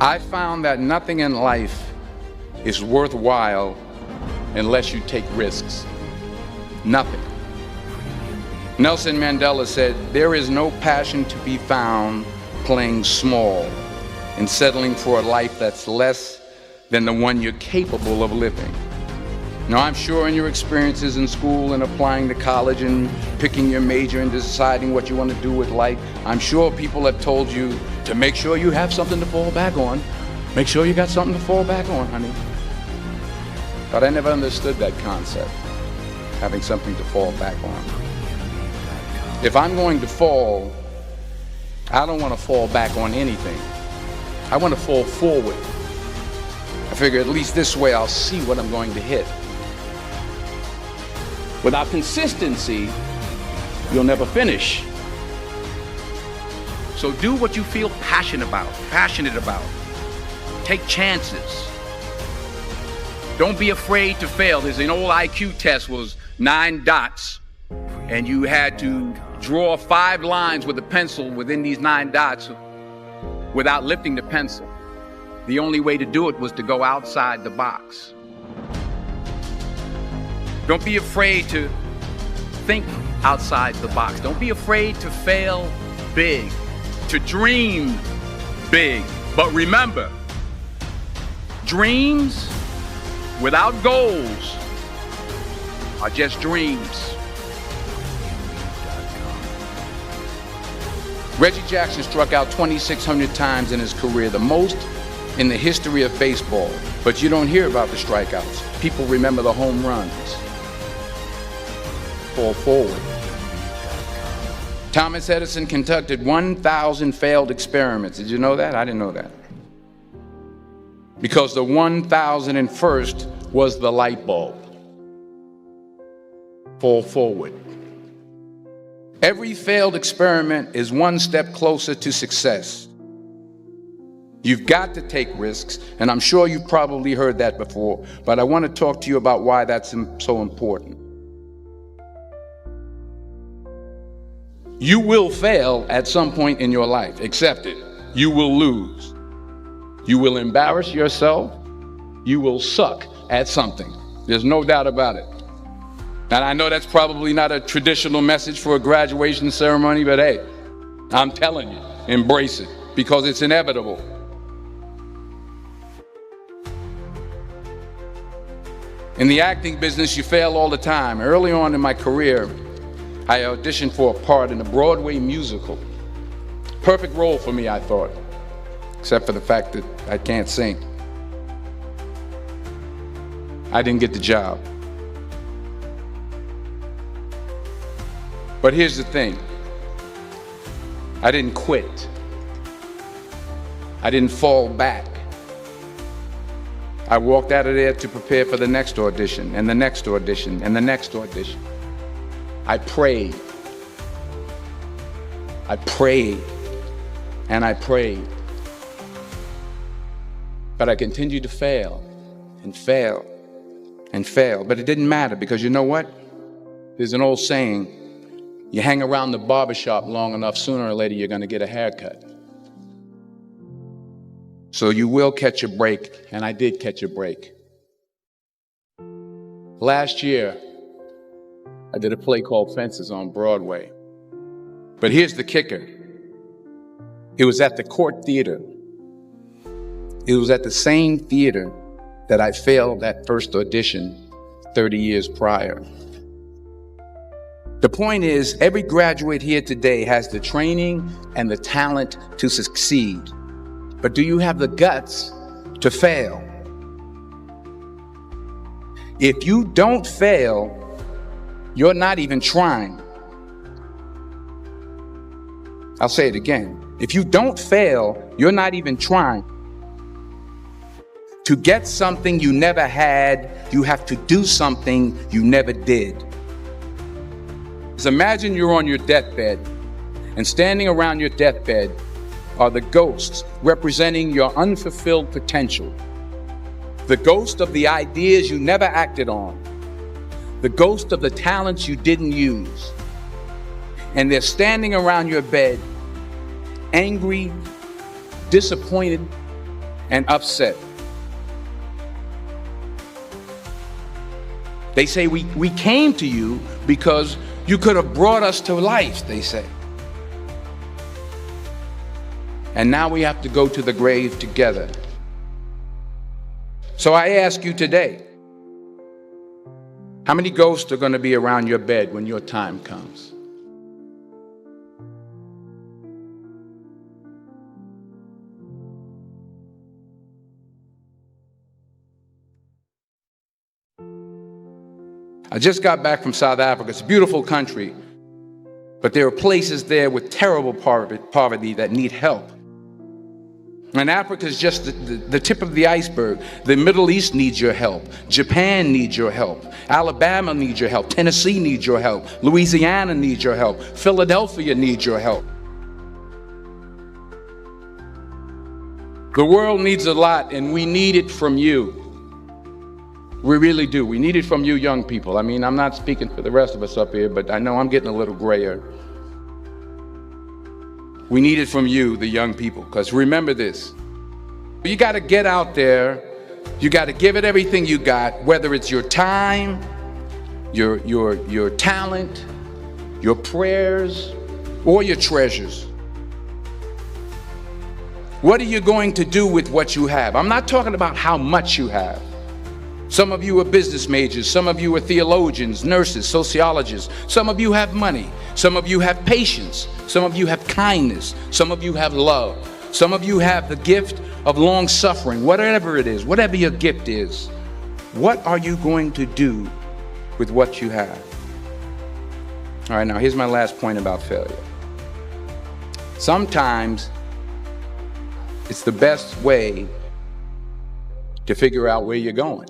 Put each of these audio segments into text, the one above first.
I found that nothing in life is worthwhile unless you take risks. Nothing. Nelson Mandela said, "There is no passion to be found playing small and settling for a life that's less than the one you're capable of living." Now, I'm sure in your experiences in school and applying to college and picking your major and deciding what you want to do with life, I'm sure people have told you to make sure you have something to fall back on. Make sure you got something to fall back on, honey. But I never understood that concept, having something to fall back on. If I'm going to fall, I don't want to fall back on anything. I want to fall forward. I figure at least this way I'll see what I'm going to hit. Without consistency, you'll never finish. So do what you feel passionate about. Take chances. Don't be afraid to fail. There's an old IQ test, was 9 dots, and you had to draw 5 lines with a pencil within these 9 dots without lifting the pencil. The only way to do it was to go outside the box. Don't be afraid to think outside the box. Don't be afraid to fail big, to dream big. But remember, dreams without goals are just dreams. Reggie Jackson struck out 2,600 times in his career, the most in the history of baseball. But you don't hear about the strikeouts. People remember the home runs. Fall forward. Thomas Edison conducted 1,000 failed experiments. Did you know that? I didn't know that. Because the 1,001st was the light bulb. Fall forward. Every failed experiment is one step closer to success. You've got to take risks, and I'm sure you've probably heard that before, but I want to talk to you about why that's so important. You will fail at some point in your life. Accept it. You will lose. You will embarrass yourself. You will suck at something. There's no doubt about it. And I know that's probably not a traditional message for a graduation ceremony, but hey, I'm telling you, embrace it because it's inevitable. In the acting business, you fail all the time. Early on in my career, I auditioned for a part in a Broadway musical. Perfect role for me, I thought, except for the fact that I can't sing. I didn't get the job. But here's the thing. I didn't quit. I didn't fall back. I walked out of there to prepare for the next audition, and the next audition, and the next audition. I prayed. I prayed. And I prayed. But I continued to fail and fail and fail. But it didn't matter because you know what? There's an old saying, you hang around the barbershop long enough, sooner or later you're going to get a haircut. So you will catch a break, and I did catch a break. Last year, I did a play called Fences on Broadway. But here's the kicker. It was at the Court Theater. It was at the same theater that I failed that first audition 30 years prior. The point is, every graduate here today has the training and the talent to succeed. But do you have the guts to fail? If you don't fail, you're not even trying. I'll say it again. If you don't fail, you're not even trying. To get something you never had, you have to do something you never did. So imagine you're on your deathbed, and standing around your deathbed are the ghosts representing your unfulfilled potential. The ghost of the ideas you never acted on. The ghost of the talents you didn't use. And they're standing around your bed, angry, disappointed, and upset. They say we came to you because you could have brought us to life, they say. And now we have to go to the grave together. So I ask you today, how many ghosts are going to be around your bed when your time comes? I just got back from South Africa. It's a beautiful country, but there are places there with terrible poverty that need help. And Africa is just the tip of the iceberg. The Middle East needs your help. Japan needs your help. Alabama needs your help. Tennessee needs your help. Louisiana needs your help. Philadelphia needs your help. The world needs a lot, and we need it from you. We really do. We need it from you young people. I mean, I'm not speaking for the rest of us up here, but I know I'm getting a little grayer. We need it from you, the young people, because remember this. You got to get out there. You got to give it everything you got, whether it's your time, your talent, your prayers, or your treasures. What are you going to do with what you have? I'm not talking about how much you have. Some of you are business majors. Some of you are theologians, nurses, sociologists. Some of you have money. Some of you have patience. Some of you have kindness. Some of you have love. Some of you have the gift of long suffering. Whatever it is, whatever your gift is, what are you going to do with what you have? All right, now here's my last point about failure. Sometimes it's the best way to figure out where you're going.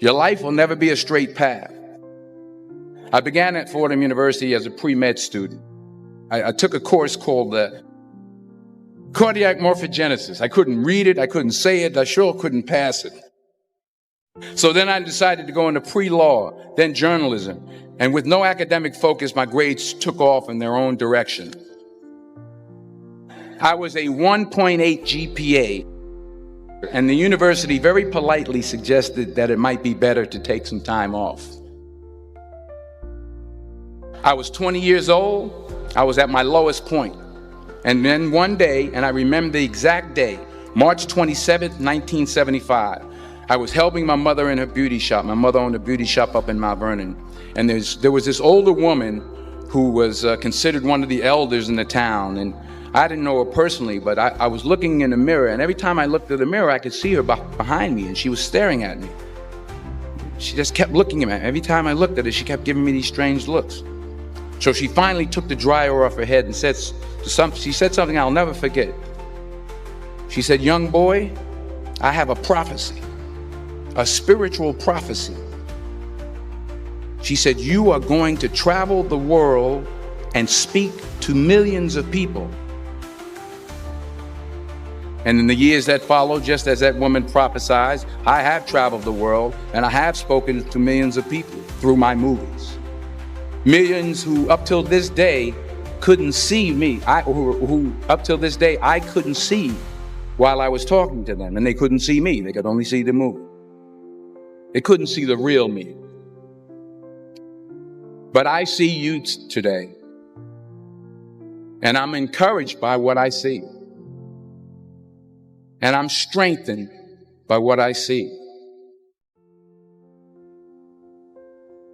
Your life will never be a straight path. I began at Fordham University as a pre-med student. I took a course called cardiac morphogenesis. I couldn't read it, I couldn't say it, I sure couldn't pass it. So then I decided to go into pre-law, then journalism. And with no academic focus, my grades took off in their own direction. I was a 1.8 GPA. And the university very politely suggested that it might be better to take some time off. I was 20 years old. I was at my lowest point. And then one day, and I remember the exact day, March 27th, 1975, I was helping my mother in her beauty shop. My mother owned a beauty shop up in Mount Vernon. And there was this older woman who was considered one of the elders in the town. And I didn't know her personally, but I was looking in the mirror, and every time I looked at the mirror, I could see her behind me, and she was staring at me. She just kept looking at me. Every time I looked at her, she kept giving me these strange looks. So she finally took the dryer off her head and she said something I'll never forget. She said, "Young boy, I have a prophecy, a spiritual prophecy." She said, "You are going to travel the world and speak to millions of people." And in the years that followed, just as that woman prophesied, I have traveled the world and I have spoken to millions of people through my movies. Millions who up till this day couldn't see me, who up till this day I couldn't see while I was talking to them, and they couldn't see me. They could only see the movie. They couldn't see the real me. But I see you today, and I'm encouraged by what I see. And I'm strengthened by what I see.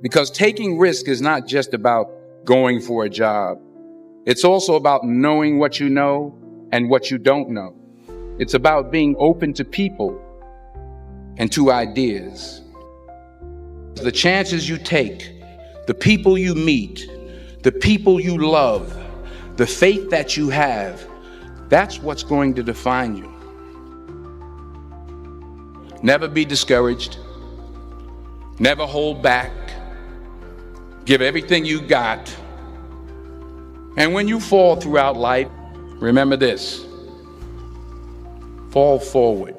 Because taking risk is not just about going for a job. It's also about knowing what you know and what you don't know. It's about being open to people and to ideas. The chances you take, the people you meet, the people you love, the faith that you have, that's what's going to define you. Never be discouraged. Never hold back. Give everything you got. And when you fall throughout life, remember this: fall forward.